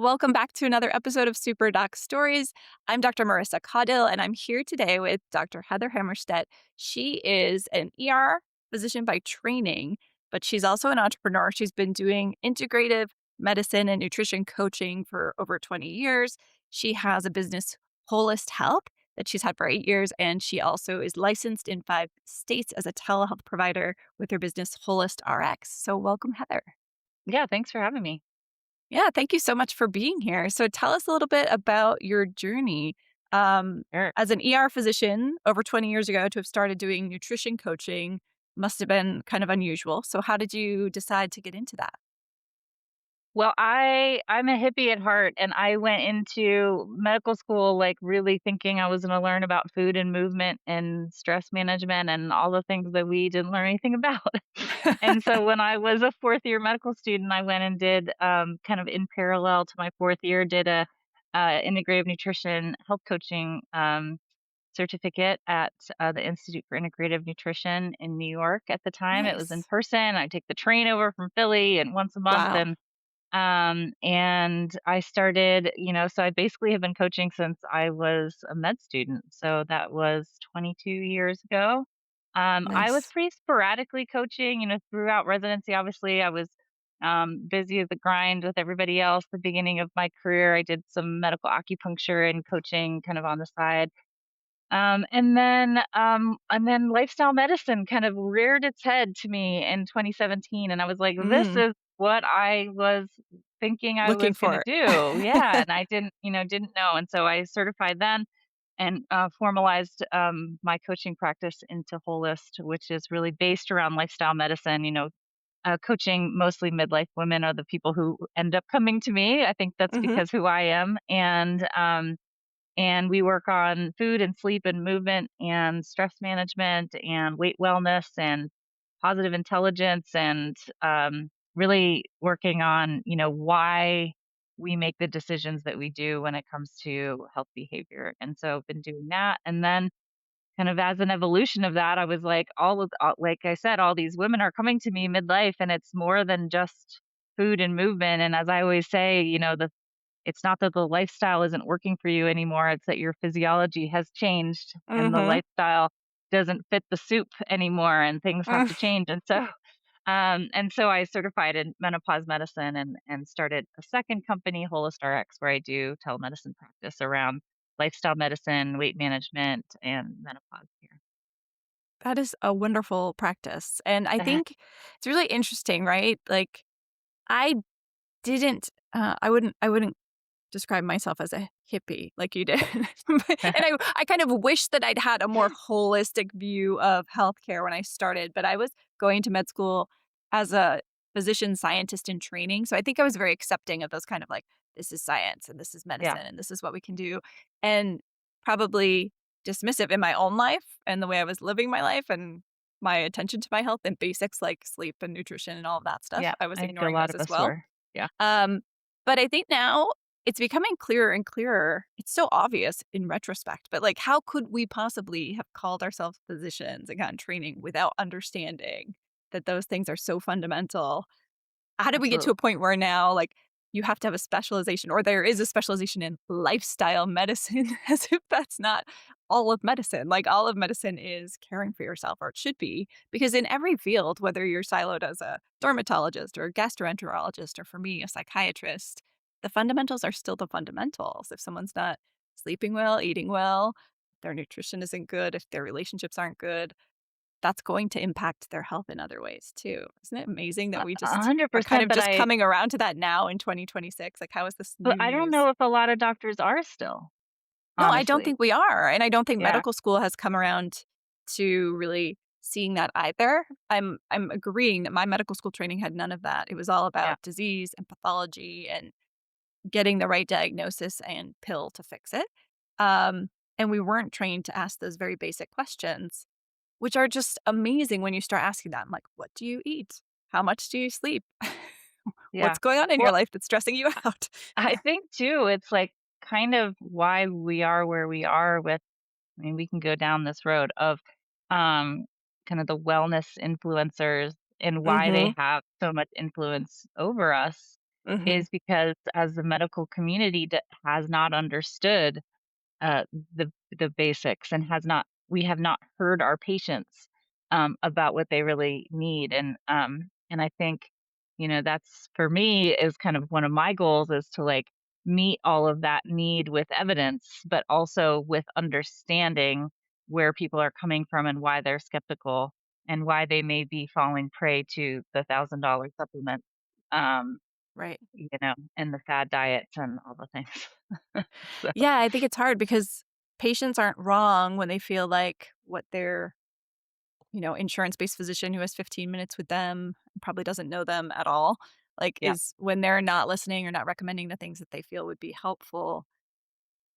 welcome back to another episode of Super Doc Stories. I'm Dr. Marissa Codil, and I'm here today with Dr. Heather Hammerstedt. She is an ER physician by training, but she's also an entrepreneur. She's been doing integrative medicine and nutrition coaching for over 20 years. She has a business, Holist Health, that she's had for 8 years, and she also is licensed in 5 states as a telehealth provider with her business, Holist RX. So, welcome, Heather. Yeah, thanks for having me. Yeah, thank you so much for being here. So tell us a little bit about your journey Sure. as an ER physician over 20 years ago to have started doing nutrition coaching must have been kind of unusual. So how did you decide to get into that? Well, I'm a hippie at heart, and I went into medical school like really thinking I was going to learn about food and movement and stress management and all the things that we didn't learn anything about. And so when I was a fourth year medical student, I went and did kind of in parallel to my fourth year, did a integrative nutrition health coaching certificate at the Institute for Integrative Nutrition in New York at the time. It was in Nice. person. I take the train over from Philly and once a month, Wow. and I started, so I basically have been coaching since I was a med student. So that was 22 years ago. I was Nice. pretty sporadically coaching, throughout residency. Obviously, I was busy as the grind with everybody else. The beginning of my career, I did some medical acupuncture and coaching kind of on the side. And then lifestyle medicine kind of reared its head to me in 2017, and I was like, "This Mm, is what I was thinking I looking was gonna for do." Yeah, it. and I didn't know, and so I certified then and, formalized, my coaching practice into Holist, which is really based around lifestyle medicine, coaching mostly midlife women are the people who end up coming to me. I think that's Hmm. because who I am, and we work on food and sleep and movement and stress management and weight wellness and positive intelligence and really working on, why we make the decisions that we do when it comes to health behavior. And so I've been doing that. And then kind of as an evolution of that, I was like, like I said, all these women are coming to me midlife and it's more than just food and movement. And as I always say, it's not that the lifestyle isn't working for you anymore, it's that your physiology has changed and the Hmm. lifestyle doesn't fit the soup anymore and things have to change. And so I certified in menopause medicine and started a second company, Holist RX, where I do telemedicine practice around lifestyle medicine, weight management, and menopause care. That is a wonderful practice. And I think it's really interesting, right? Like I I wouldn't describe myself as a hippie like you did. And I kind of wish that I'd had a more holistic view of healthcare when I started, but I was going to med school as a physician scientist in training. So I think I was very accepting of those kind of like, this is science and this is Yeah, medicine and this is what we can do. And probably dismissive in my own life and the way I was living my life and my attention to my health and basics like sleep and nutrition and all of that stuff. yeah, I was I think a ignoring lot those of as us well. were. Yeah, Um, but I think now it's becoming clearer and clearer. It's so obvious in retrospect, but like, how could we possibly have called ourselves physicians and gotten training without understanding that those things are so fundamental? How did we get to absolutely. a point where now, like, you have to have a specialization or there is a specialization in lifestyle medicine as if that's not all of medicine. Like, all of medicine is caring for yourself, or it should be, because in every field, whether you're siloed as a dermatologist or a gastroenterologist, or for me, a psychiatrist, the fundamentals are still the fundamentals. If someone's not sleeping well, eating well, their nutrition isn't good, if their relationships aren't good, that's going to impact their health in other ways too. Isn't it amazing that A we a just hundred are kind percent, of just coming around to that now in 2026? Like, how is this but new I don't news? know if a lot of doctors are still, No, I don't honestly. think we are, and I don't think Yeah, medical school has come around to really seeing that either. I'm agreeing that my medical school training had none of that. It was all yeah. about disease and pathology and getting the right diagnosis and pill to fix it. Um, and we weren't trained to ask those very basic questions, which are just amazing when you start asking them, like, "What do you eat? How much do you sleep? Yeah. What's going on in your Well, life that's stressing you out?" I think too, it's like kind of why we are where we are with, I mean, we can go down this road of um kind of the wellness influencers and why they Mhm. have so much influence over us. Mhm. is because as the medical community has not understood uh, the basics and has not we have not heard our patients about what they really need, and I think that's for me is kind of one of my goals is to like meet all of that need with evidence, but also with understanding where people are coming from and why they're skeptical and why they may be falling prey to the $1,000 supplement, um, Right. and the fad diets and all the things. So Yeah, I think it's hard because patients aren't wrong when they feel like what their, insurance-based physician who has 15 minutes with them and probably doesn't know them at all, like, yeah, is when they're not listening or not recommending the things that they feel would be helpful.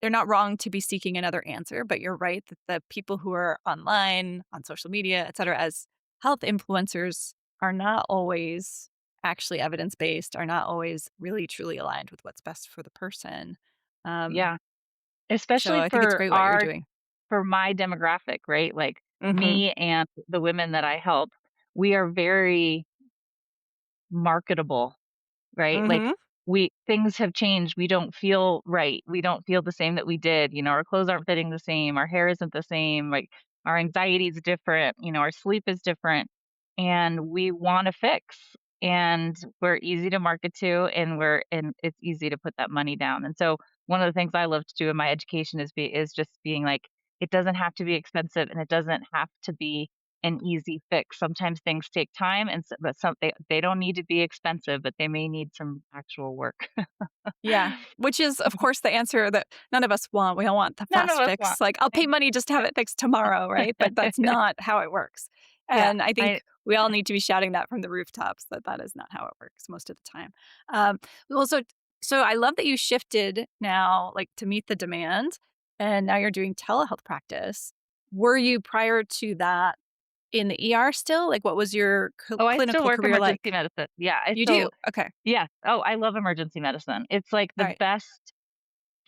They're not wrong to be seeking another answer, but you're right that the people who are online, on social media, et cetera, as health influencers are not always actually evidence-based, are not always really truly aligned with what's best for the person. Um, yeah. so Especially I think it's great what you're doing. for my demographic, right? Like, Mhm. me and the women that I help, we are very marketable. Right? Like, Mhm. we things have changed, we don't feel right, we don't feel the same that we did, our clothes aren't fitting the same, our hair isn't the same, like, our anxiety is different, our sleep is different, and we wanna fix, and we're easy to market to, and it's easy to put that money down, and so, one of the things I love to do in my education is just being like, "It doesn't have to be expensive, and it doesn't have to be an easy fix. Sometimes things take time and but they don't need to be expensive, but they may need some actual work." Yeah, which is, of course, the answer that none of us want. We all want the None of fast us want. fix, like, "I'll pay Ex money just to have it fixed tomorrow," right? But that's not how it works, Yeah, and I think we all need to be shouting that from the rooftops that that is not how it works most of the time. Um, well, so I love that you shifted now, like, to meet the demand, and now you're doing telehealth practice. Were you prior to that in the ER still? Like, what was your I still clinical work career emergency like? medicine. Yeah, I You still do? Okay. yeah. Oh, I love emergency medicine. It's, like, the Alright. best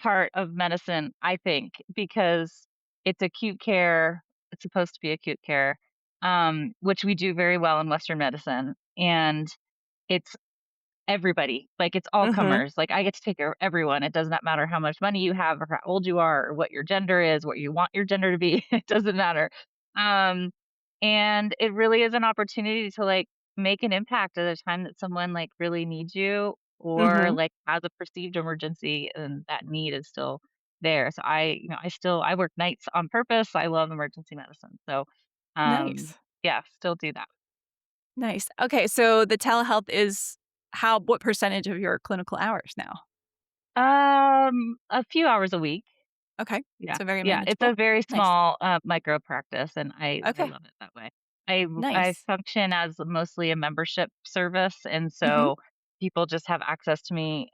part of medicine, I think, because it's acute care. It's supposed to be acute care, which we do very well in Western medicine, and it's everybody, like, it's all Mhm. comers, like, I get to take care of everyone, it does not matter how much money you have or how old you are or what your gender is, what you want your gender to be, it doesn't matter, um, and it really is an opportunity to, like, make an impact at a time that someone, like, really needs you or, Mhm. like, has a perceived emergency and that need is still there, so I work nights on purpose, I love emergency medicine, so, um, Nice. yeah, still do that. Nice. Okay, so the telehealth is what percentage of your clinical hours now? A few hours a week. Okay, Yeah, so very yeah, it's a manageable. very Nice. small, micro practice, and I Okay, love it that way. I nice. function as mostly a membership service, and Mhm. so people just have access to me,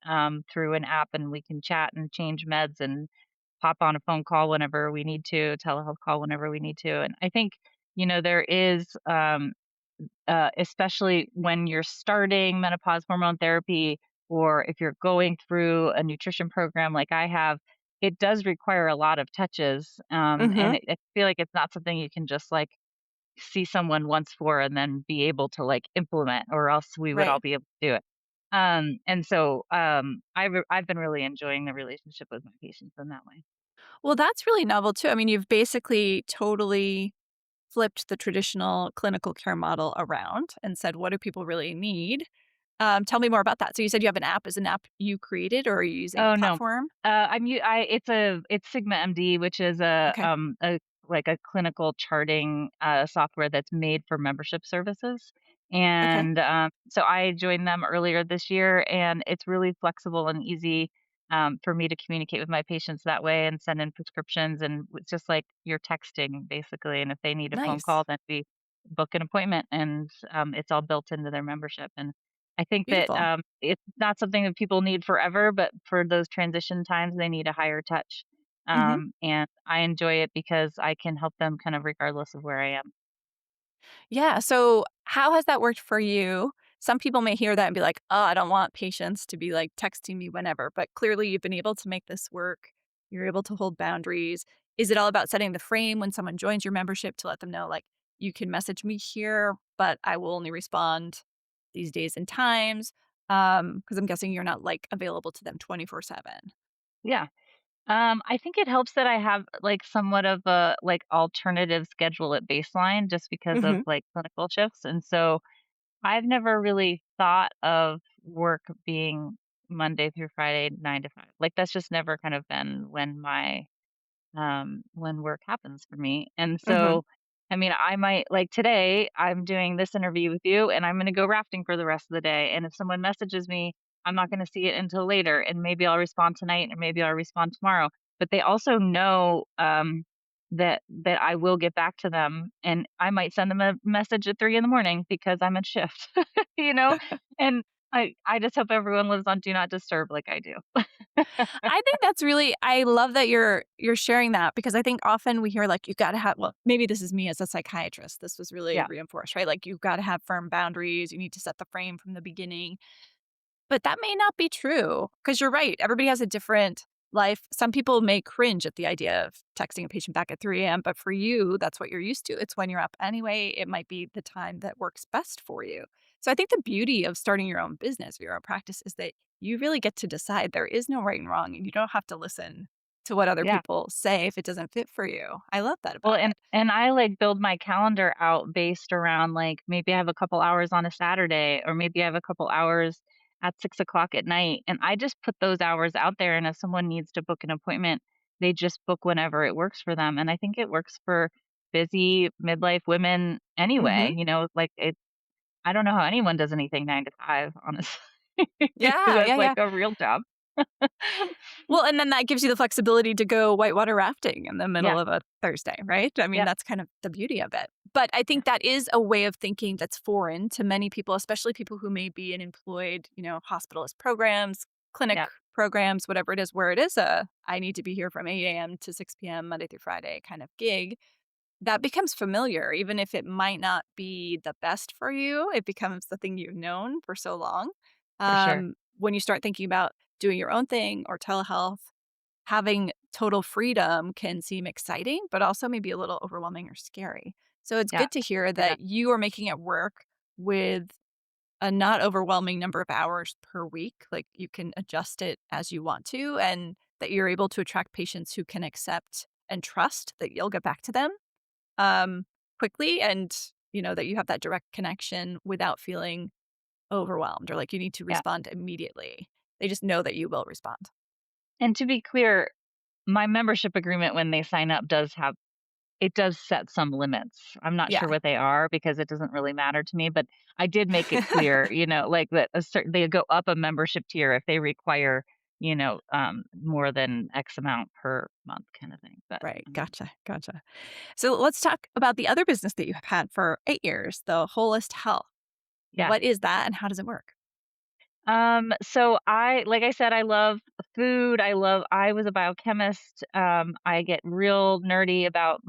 through an app, and we can chat and change meds and pop on a phone call whenever we need to, telehealth call whenever we need to, and I think, there is, especially when you're starting menopause hormone therapy or if you're going through a nutrition program like I have, it does require a lot of touches. And Mhm. I feel like it's not something you can just like see someone once for and then be able to like implement, or else we would Right. all be able to do it. And so I've been really enjoying the relationship with my patients in that way. Well, that's really novel too. I mean, you've basically totally flipped the traditional clinical care model around and said, "What do people really need?" Tell me more about that. So you said you have an app. Is an app you created, or are you using a Oh, no. platform? It's Sigma MD, which is Okay. like a clinical charting, software that's made for membership services, Okay. and, so I joined them earlier this year, and it's really flexible and easy, for me to communicate with my patients that way and send in prescriptions, and it's just like you're texting, basically, and if they need a phone Nice. call, then we book an appointment, and, it's all built into their membership, and I think that, Beautiful. it's not something that people need forever, but for those transition times, they need a higher touch. Mhm. And I enjoy it because I can help them kind of regardless of where I am. Yeah. So, how has that worked for you? Some people may hear that and be like, "Oh, I don't want patients to be like texting me whenever." But clearly, you've been able to make this work. You're able to hold boundaries. Is it all about setting the frame when someone joins your membership to let them know, like, you can message me here, but I will only respond these days and times? Because I'm guessing you're not, like, available to them 24/7. Yeah. I think it helps that I have, like, somewhat of a, like, alternative schedule at baseline just because of, Mhm, like, clinical shifts, and so I've never really thought of work being Monday through Friday, 9 to 5. Like, that's just never kind of been when work happens for me. And mhm. so, I mean, I might like today, I'm doing this interview with you and I'm going to go rafting for the rest of the day. And if someone messages me, I'm not going to see it until later. And maybe I'll respond tonight or maybe I'll respond tomorrow. But they also know that I will get back to them. And I might send them a message at 3 in the morning because I'm at shift, you know? And I just hope everyone lives on do not disturb like I do. I think that's really I love that you're sharing that because I think often we hear, like, you gotta have well, maybe this is me as a psychiatrist, this was really Yeah. reinforced, right? Like, you've gotta have firm boundaries, you need to set the frame from the beginning. But that may not be true because 'cause you're right, everybody has a different life. Some people may cringe at the idea of texting a patient back at 3 a.m., but for you, that's what you're used to. It's when you're up anyway, it might be the time that works best for you. So I think the beauty of starting your own business, your own practice, is that you really get to decide there is no right and wrong, and you don't have to listen to what other Yeah. people say if it doesn't fit for you. I love that Well, about it. and I, like, build my calendar out based around, like, maybe I have a couple hours on a Saturday, or maybe I have a couple hours at 6 o'clock at night, and I just put those hours out there, and if someone needs to book an appointment, they just book whenever it works for them, and I think it works for busy midlife women Mhm. anyway, like, I don't know how anyone does anything 9 to 5, honestly, Yeah, that's yeah, like yeah. a real job. Well, and then that gives you the flexibility to go whitewater rafting in the middle Yeah, of a Thursday, right? I mean, yep, that's kind of the beauty of it. But I yeah, think that is a way of thinking that's foreign to many people, especially people who may be in employed, hospitalist programs, clinic yep, programs, whatever it is, where it is a I need to be here from 8 a.m. to 6 p.m. Monday through Friday kind of gig. That becomes familiar, even if it might not be the best for you. It becomes the thing you've known for so long. for sure. When you start thinking about doing your own thing or telehealth, having total freedom can seem exciting, but also maybe a little overwhelming or scary. So it's Yeah, good to hear yeah, that you are making it work with a not overwhelming number of hours per week. Like you can adjust it as you want to, and that you're able to attract patients who can accept and trust that you'll get back to them um, quickly and that you have that direct connection without feeling overwhelmed or like you need to yeah. respond immediately. They just know that you will respond. And to be clear, my membership agreement when they sign up does set some limits. I'm not sure Yeah. what they are because it doesn't really matter to me, but I did make it clear, like that a certain they go up a membership tier if they require, more than X amount per month kind of thing. But Right. Gotcha. Gotcha. So let's talk about the other business that you've had for 8 years, the Holist Health. yeah. What is that and how does it work? So like I said, I love food. I was a biochemist. I get real nerdy about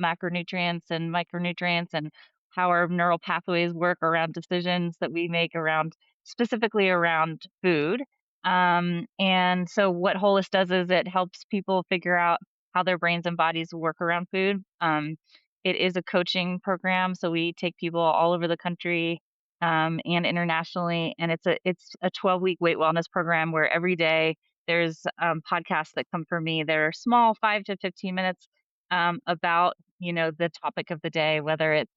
macronutrients and micronutrients and how our neural pathways work around decisions that we make around specifically around food. And so what Holist does is it helps people figure out how their brains and bodies work around food. It is a coaching program, so we take people all over the country and internationally. And it's a 12-week weight wellness program where every day there's podcasts that come from me. They're small, 5 to 15 minutes about the topic of the day, whether it's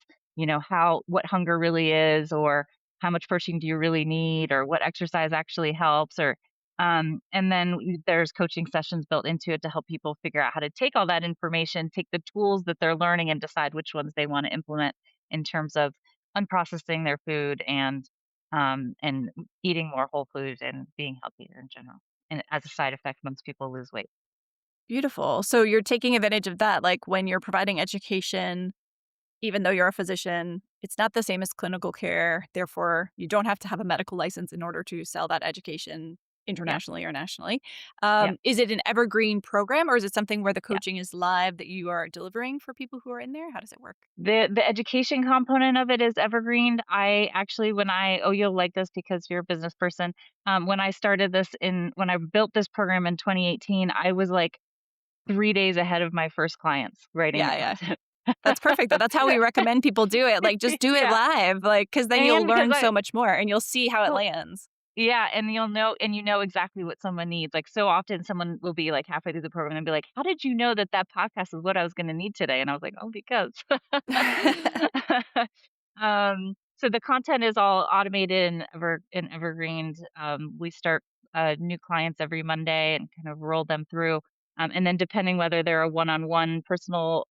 how what hunger really is, or how much protein do you really need, or what exercise actually helps, or and then there's coaching sessions built into it to help people figure out how to take all that information, take the tools that they're learning, and decide which ones they want to implement in terms of unprocessing their food and eating more whole food and being healthier in general. And as a side effect, once people lose weight. Beautiful. So you're taking advantage of that. Like when you're providing education, even though you're a physician, it's not the same as clinical care. Therefore, you don't have to have a medical license in order to sell that education Yeah, internationally or nationally. yeah, Is it an evergreen program or is it something where the yeah. coaching is live that you are delivering for people who are in there? How does it work? The education component of it is evergreen. I actually, when I oh, you'll like this because you're a business person. When I built this program in 2018, I was like 3 days ahead of my first clients writing the Yeah, yeah. content. That's perfect though. That's how we recommend people do it. Like just do it Yeah, live, like because then you'll and because learn I so much more and you'll see how it well, lands. Yeah, and you know exactly what someone needs. Like, so often someone will be, like, halfway through the program and be like, "How did you know that that podcast is what I was gonna need today?" And I was like, "Oh, because." So the content is all automated and evergreened. We start, new clients every Monday and kind of roll them through, and then depending whether they're a one-on-one personal,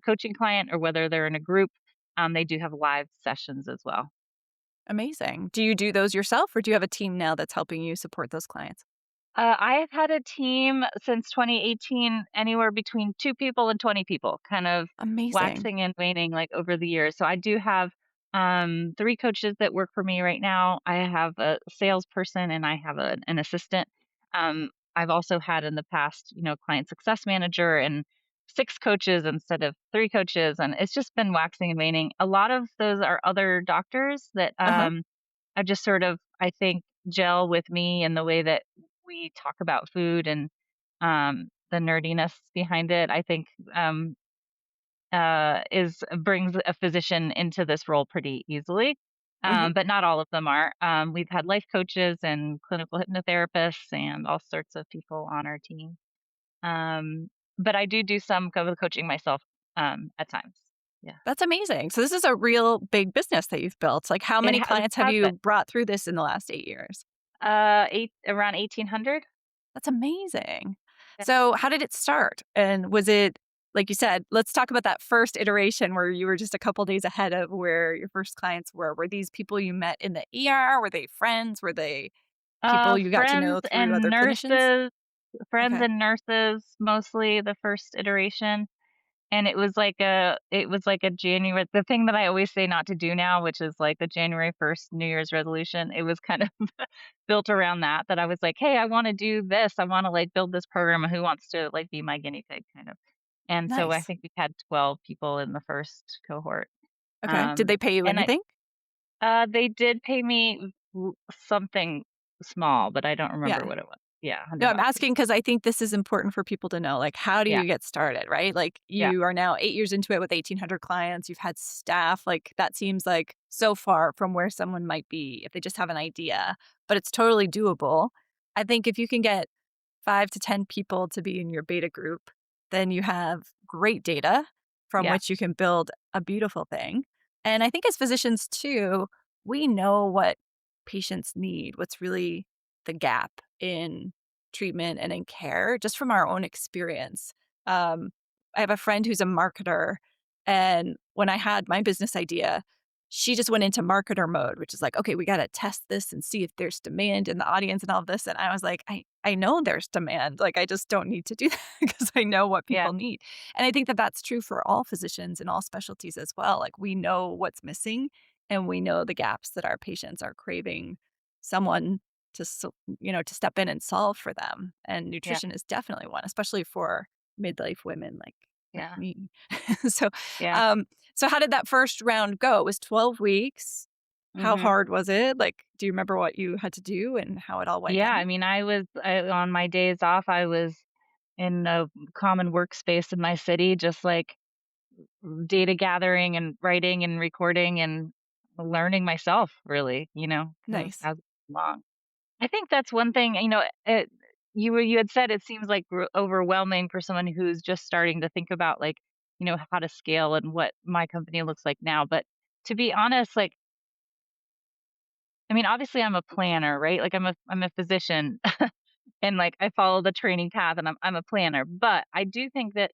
coaching client or whether they're in a group, they do have live sessions as well. Amazing. Do you do those yourself, or do you have a team now that's helping you support those clients? I have had a team since 2018, anywhere between 2 people and 20 people, kind of Amazing. waxing and waning, like, over the years. So I do have, 3 coaches that work for me right now. I have a salesperson and I have an assistant. I've also had in the past, client success manager and 6 coaches instead of 3 coaches, and it's just been waxing and waning. A lot of those are other doctors that, Uh-huh. I've just sort of, I think, gel with me and the way that we talk about food and, the nerdiness behind it, I think, is brings a physician into this role pretty easily. Mhm. But not all of them are. We've had life coaches and clinical hypnotherapists and all sorts of people on our team. Um, but I do some coaching myself, at times. Yeah. That's amazing. So this is a real big business that you've built. Like, how many It clients have has you been. brought through this in the last 8 years? Eight around 1,800. That's amazing. Yeah. So how did it start? And was it like you said, let's talk about that first iteration where you were just a couple days ahead of where your first clients were. Were these people you met in the ER? Were they friends? Were they people you got to know through other clinicians? Friends Okay. and nurses, mostly the first iteration. And it was like a January the thing that I always say not to do now, which is like the January 1st New Year's resolution, it was kind of built around that I was like, "Hey, I wanna do this. I wanna, like, build this program. Who wants to, like, be my guinea pig?" Kind of. And so I Nice. think we had 12 people in the first cohort. Okay. Did they pay you And anything? they did pay me something small, but I don't remember Yeah. what it was. Yeah, No, 100 I'm bucks or asking so. because I think this is important for people to know, like, how do Yeah, you get started, right? Like, yeah, you are now 8 years into it with 1,800 clients, you've had staff, like, that seems like so far from where someone might be if they just have an idea, but it's totally doable. I think if you can get 5 to 10 people to be in your beta group, then you have great data from yeah, which you can build a beautiful thing. And I think as physicians too, we know what patients need, what's really the gap in treatment and in care just from our own experience. Um, I have a friend who's a marketer, and when I had my business idea, she just went into marketer mode, which is like, okay, we got to test this and see if there's demand in the audience and all of this. And I was like, I know there's demand. Like, I just don't need to do that because I know what yeah, people need. And I think that that's true for all physicians in all specialties as well. Like, we know what's missing and we know the gaps that our patients are craving someone to, to step in and solve for them. And yeah, nutrition is definitely one, especially for midlife women like yeah, me. so, yeah. um, so how did that first round go? It was 12 weeks. How Mhm. hard was it? Like, do you remember what you had to do and how it all went Yeah, down? I mean, on my days off, I was in a common workspace in my city, just, like, data gathering and writing and recording and learning myself really, kind of Nice. as along. I think that's one thing, you had said it seems like overwhelming for someone who's just starting to think about, like, how to scale and what my company looks like now, but to be honest, like, I mean, obviously I'm a planner, right? Like, I'm a physician and, like, I follow the training path and I'm a planner, but I do think that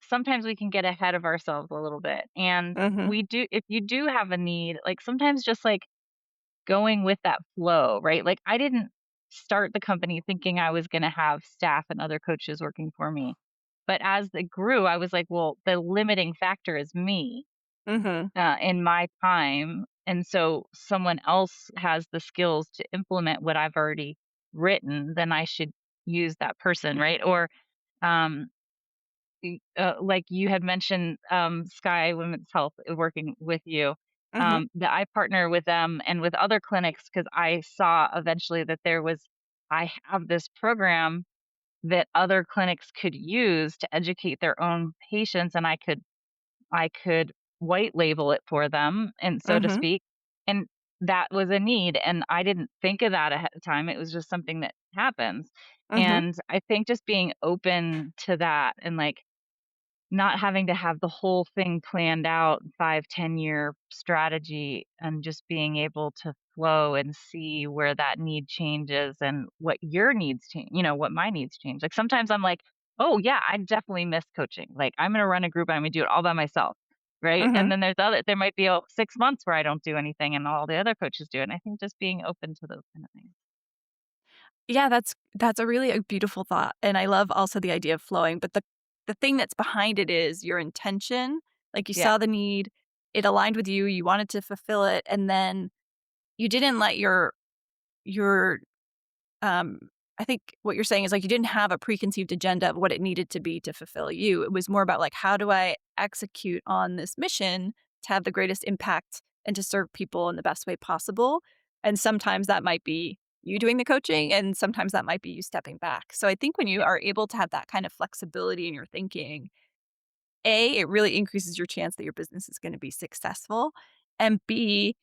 sometimes we can get ahead of ourselves a little bit, and Mhm. we do if you do have a need, like, sometimes just, like, going with that flow, right? Like, I didn't start the company thinking I was gonna have staff and other coaches working for me, but as it grew, I was like, "Well, the limiting factor is me, Mhm. in my time, and so someone else has the skills to implement what I've already written, then I should use that person," right? Or, um, like you had mentioned, Sky Women's Health working with you, Mhm. that I partner with them and with other clinics because I saw eventually that I have this program that other clinics could use to educate their own patients, and I could white label it for them, and so to Mhm. speak, and that was a need, and I didn't think of that ahead of time. It was just something that happens. Mhm. And I think just being open to that and, like, not having to have the whole thing planned out, 5, 10-year strategy, and just being able to flow and see where that need changes and what your needs change, what my needs change. Like, sometimes I'm like, "Oh, yeah, I definitely miss coaching. Like, I'm gonna run a group, I'm gonna do it all by myself." Right? And Mhm. then there might be, 6 months where I don't do anything and all the other coaches do it. And I think just being open to those kind of things. Yeah, that's a really a beautiful thought, and I love also the idea of flowing, but the thing that's behind it is your intention. Like, you Yeah, saw the need, it aligned with you, you wanted to fulfill it, and then you didn't let your um, I think what you're saying is, like, you didn't have a preconceived agenda of what it needed to be to fulfill you. It was more about, like, how do I execute on this mission to have the greatest impact and to serve people in the best way possible? And sometimes that might be you doing the coaching, and sometimes that might be you stepping back. So I think when you yeah, are able to have that kind of flexibility in your thinking, A, it really increases your chance that your business is gonna be successful, and B,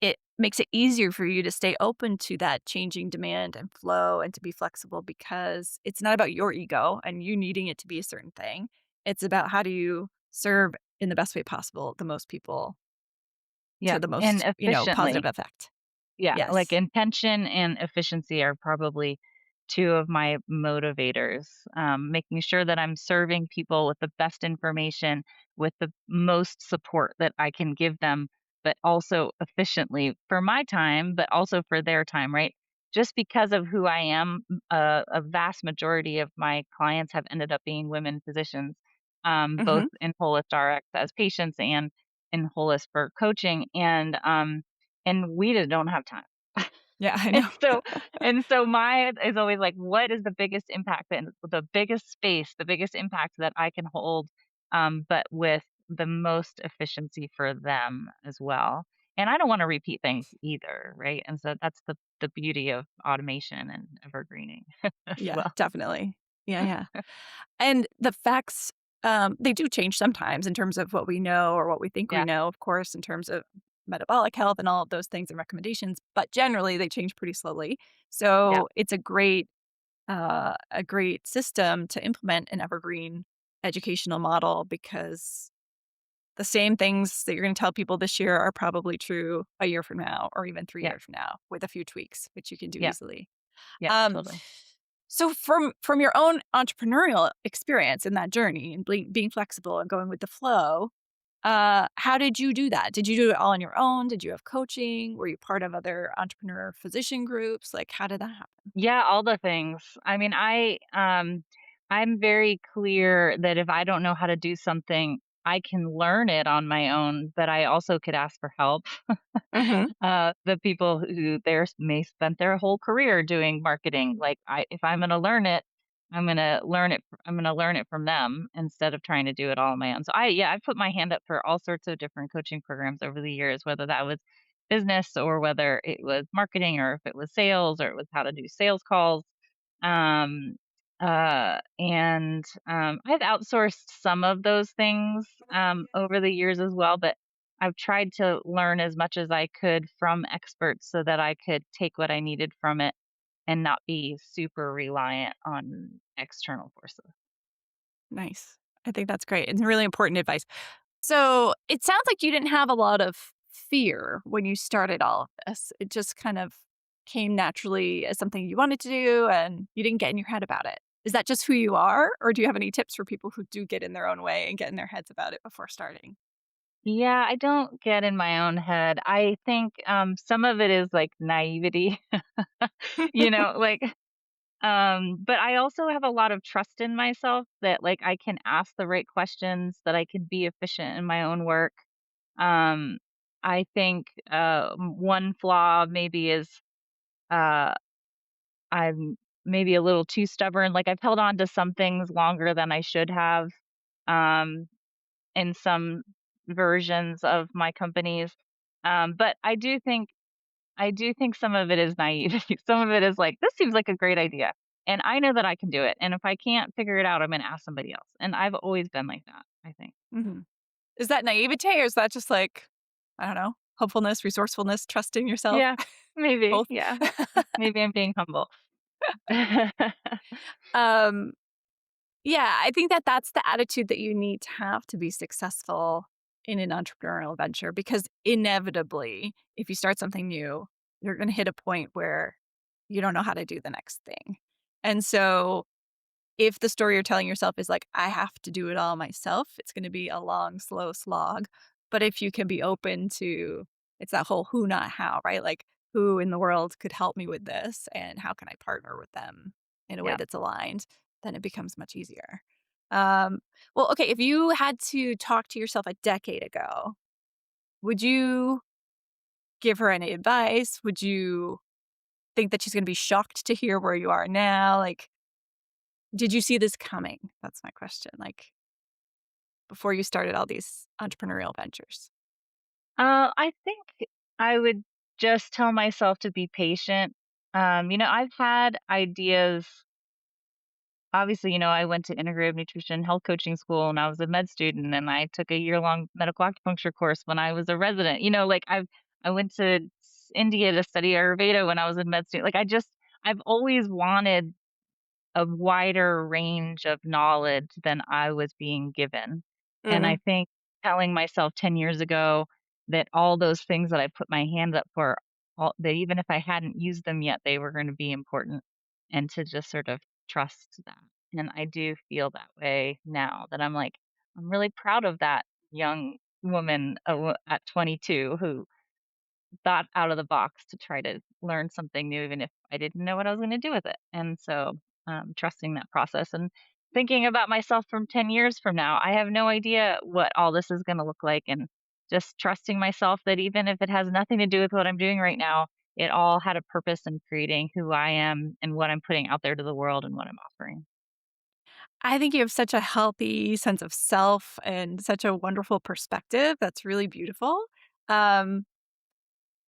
it makes it easier for you to stay open to that changing demand and flow and to be flexible because it's not about your ego and you needing it to be a certain thing. It's about how do you serve in the best way possible the most people to yeah, the and most, positive efficiently. effect. Yeah, like, Yes. intention and efficiency are probably 2 of my motivators. Making sure that I'm serving people with the best information, with the most support that I can give them, but also efficiently for my time, but also for their time, right? Just because of who I am, a vast majority of my clients have ended up being women physicians, both Mhm. in Holist RX as patients and in Holist for coaching, and we just don't have time. Yeah, I And know. so and so my is always like, what is the biggest impact and the biggest space, the biggest impact that I can hold, but with the most efficiency for them as well. And I don't want to repeat things either, right? And so that's the beauty of automation and evergreening as Yeah, well. definitely. Yeah, yeah. And the facts, they do change sometimes in terms of what we know or what we think we Yeah, know, of course, in terms of metabolic health and all of those things and recommendations, but generally they change pretty slowly. yeah, So it's a great system to implement an evergreen educational model because the same things that you're going to tell people this year are probably true a year from now or even three yeah, years from now with a few tweaks, which you can do yeah, easily. yeah, Um, totally. so from your own entrepreneurial experience in that journey and being flexible and going with the flow, how did you do that? Did you do it all on your own? Did you have coaching? Were you part of other entrepreneur physician groups? Like, how did that happen? Yeah, all the things. I mean, I'm very clear that if I don't know how to do something, I can learn it on my own, but I also could ask for help. Mhm. The people who may spent their whole career doing marketing. Like, if I'm going to learn it, I'm going to learn it from them instead of trying to do it all on my own. So I put my hand up for all sorts of different coaching programs over the years, whether that was business or whether it was marketing or if it was sales or it was how to do sales calls. Um, I've outsourced some of those things over the years as well, but I've tried to learn as much as I could from experts so that I could take what I needed from it and not be super reliant on external forces. Nice. I think that's great. It's really important advice. So it sounds like you didn't have a lot of fear when you started all of this. It just kind of came naturally as something you wanted to do and you didn't get in your head about it. Is that just who you are? Or do you have any tips for people who do get in their own way and get in their heads about it before starting? Yeah, I don't get in my own head. I think some of it is like naivety, like but I also have a lot of trust in myself that, like, I can ask the right questions, that I can be efficient in my own work. Um, I think, one flaw maybe is, uh, I'm maybe a little too stubborn, like, I've held on to some things longer than I should have, um, in some versions of my companies, but I do think some of it is naive. Some of it is like, "This seems like a great idea, and I know that I can do it, and if I can't figure it out, I'm gonna ask somebody else." And I've always been like that, I think. Mhm. Is that naivete or is that just like, I don't know? hopefulness, resourcefulness, trusting yourself, Yeah, maybe, both. yeah. Maybe I'm being humble. um, yeah, I think that that's the attitude that you need to have to be successful in an entrepreneurial venture because inevitably, if you start something new, you're going to hit a point where you don't know how to do the next thing. And so, if the story you're telling yourself is like, I have to do it all myself, it's going to be a long, slow slog. But if you can be open to, it's that whole who, not how, right? Like, who in the world could help me with this and how can I partner with them in a way Yeah. that's aligned, then it becomes much easier. Um, well, okay, if you had to talk to yourself a decade ago, would you give her any advice? Would you think that she's going to be shocked to hear where you are now? Like, did you see this coming? That's my question. Like, before you started all these entrepreneurial ventures? I think I would just tell myself to be patient. I've had ideas. Obviously, I went to integrative nutrition health coaching school and I was a med student and I took a year-long medical acupuncture course when I was a resident. Like I went to India to study Ayurveda when I was a med student. I've always wanted a wider range of knowledge than I was being given. And I Mhm. think telling myself 10 years ago that all those things that I put my hand up for, that even if I hadn't used them yet, they were going to be important and to just sort of trust that. And I do feel that way now that I'm really proud of that young woman at 22 who thought out of the box to try to learn something new, even if I didn't know what I was going to do with it. And so, trusting that process and thinking about myself from 10 years from now, I have no idea what all this is going to look like. And just trusting myself that even if it has nothing to do with what I'm doing right now, it all had a purpose in creating who I am and what I'm putting out there to the world and what I'm offering. I think you have such a healthy sense of self and such a wonderful perspective. That's really beautiful. Um,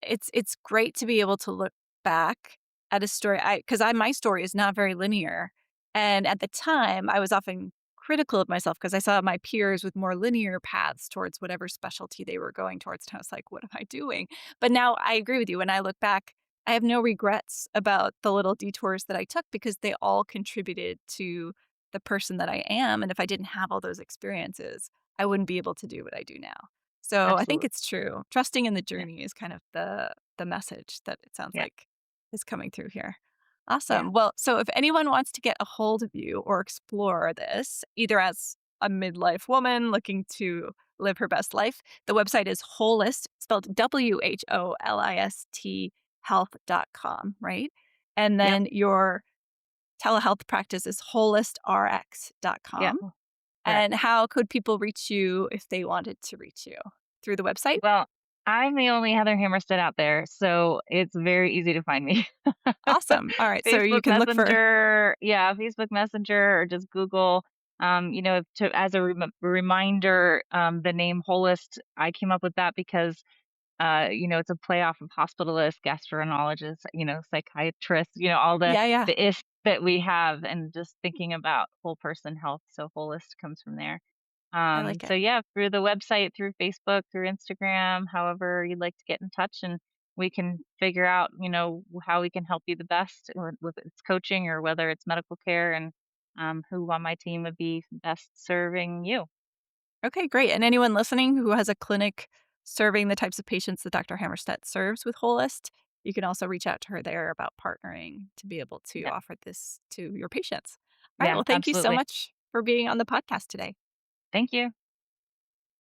it's great to be able to look back at a story. I because I my story is not very linear, and at the time, I was often critical of myself because I saw my peers with more linear paths towards whatever specialty they were going towards, and I was like, "What am I doing?" But now I agree with you. When I look back, I have no regrets about the little detours that I took because they all contributed to the person that I am, and if I didn't have all those experiences, I wouldn't be able to do what I do now. So I think Absolutely. it's true. Trusting in the Yeah. journey is kind of the message that it sounds Yeah. like is coming through here. Yeah. Awesome. Well, so if anyone wants to get a hold of you or explore this, either as a midlife woman looking to live her best life, the website is Holist, spelled WHOLIST health.com, right? And Yep. then your telehealth practice is Yeah. holistrx.com. Correct. And how could people reach you if they wanted to reach you? Through the website? Well, I'm the only Heather Hammerstedt out there, so it's very easy to find me. Awesome. All right. So you Facebook can look for Messenger, yeah, Facebook Messenger or just Google. To as a reminder, the name Holist, I came up with that because it's a play off of hospitalist, gastroenterologist, psychiatrist, all yeah, yeah. the ish that we have, and just thinking about whole person health. So holist comes from there. I like So it. yeah, through the website, through Facebook, through Instagram, however you'd like to get in touch, and we can figure out, how we can help you the best, with it's coaching or whether it's medical care, and who on my team would be best serving you. Okay, great. And anyone listening who has a clinic serving the types of patients that Dr. Hammerstedt serves with Holist, you can also reach out to her there about partnering to be able to Yeah, offer this to your patients. All right. yeah, Well, thank you so absolutely. much for being on the podcast today. Thank you.